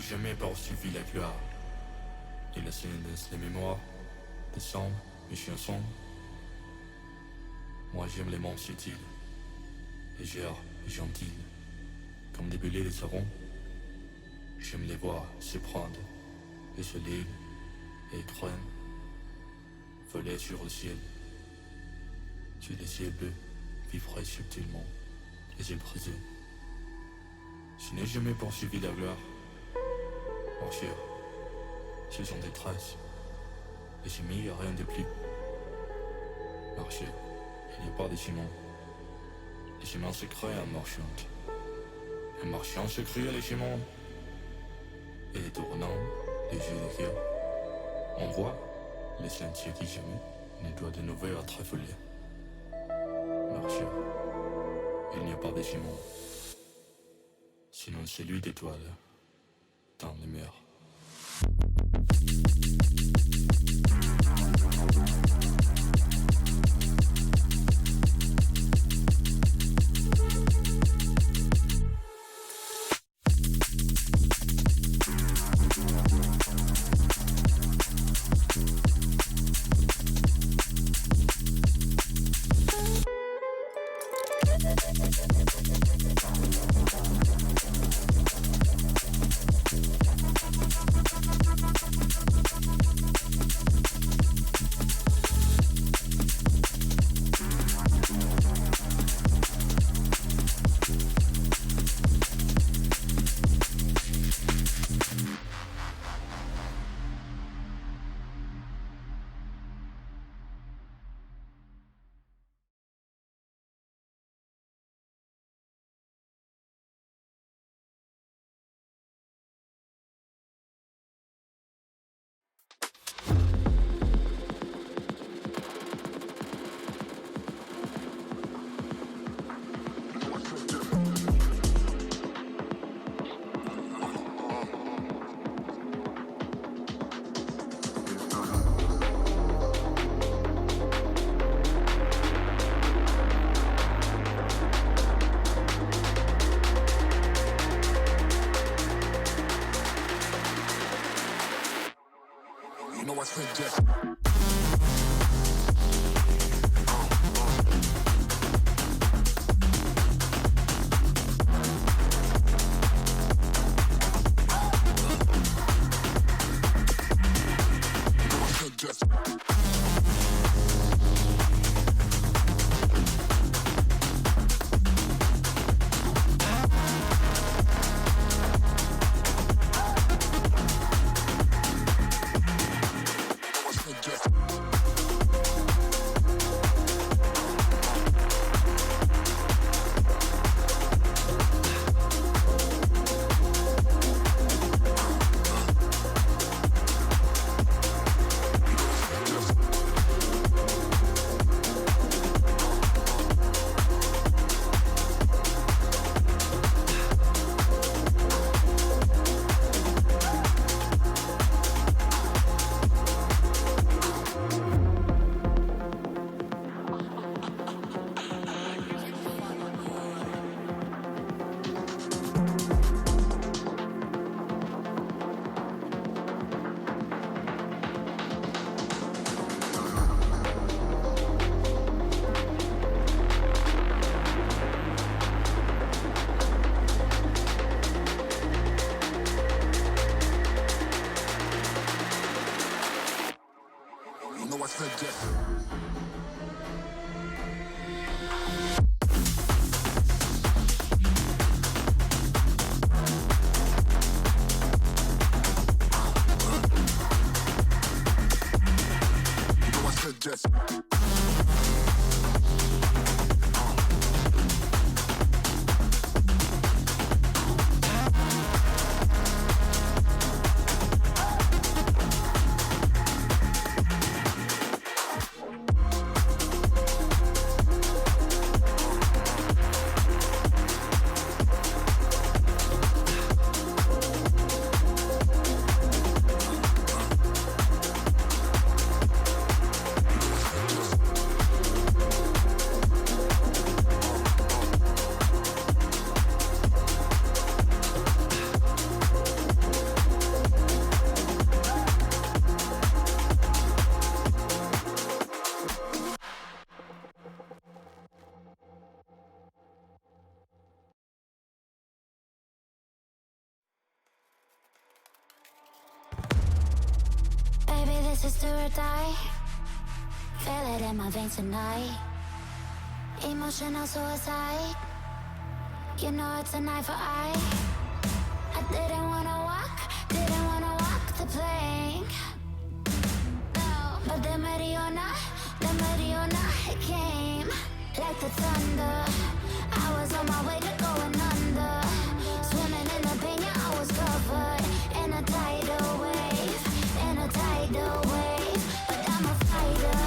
Jamais poursuivi la gloire et la silence, les mémoires des sombres, mes chiens sombres. Moi j'aime les mondes subtils, légères et gentils, comme des bulles de savon. J'aime les voir se prendre et se liguent et craignent, voler sur le ciel. Sur les ciels bleus, vivrai subtilement les yeux brisés. Je n'ai jamais poursuivi la gloire. Marcher, ce sont des traces, et j'ai mis rien de plus. Marcher, il n'y a pas de ciment. Les chemins se créent en marchant. Un marchand se crée les chemins. Et les tournants, les jeux de cœur. On voit les sentiers qui jamais ne doit de nouveau être foulés. Marcher, il n'y a pas de ciment. Sinon celui d'étoiles. Dans les mers. just. This is do or die. Feel it in my veins tonight. Emotional suicide. You know it's an eye for eye. I didn't wanna walk the plank. No, but the Mariona, it came like the thunder. I was on my way to going under. Swimming in the pain, yeah, I was covered in a tidal wave, but I'm a fighter.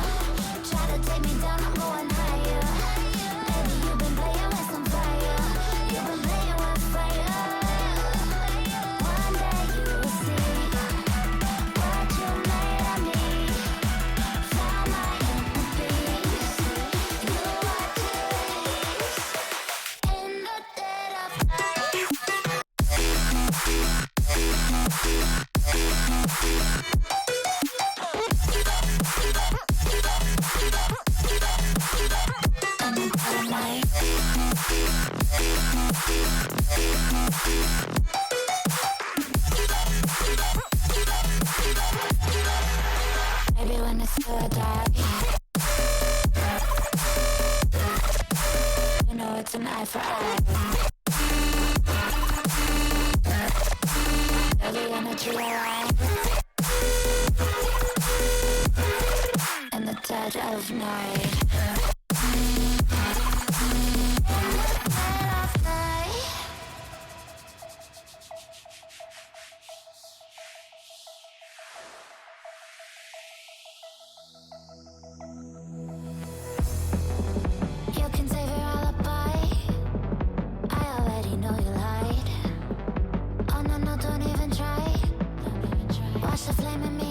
Try to take me down, I'm going higher. Baby, you've been playing with some fire. You've been playing with fire. One day you will see what you made of me. Found my inner peace. You are peace in the dead of night. Maybe when it's so dark, you know it's an eye for eye. Maybe when it's real in the dead of night. You can save your alibi. I already know you lied. Oh no, no, don't even try. Watch the flame in me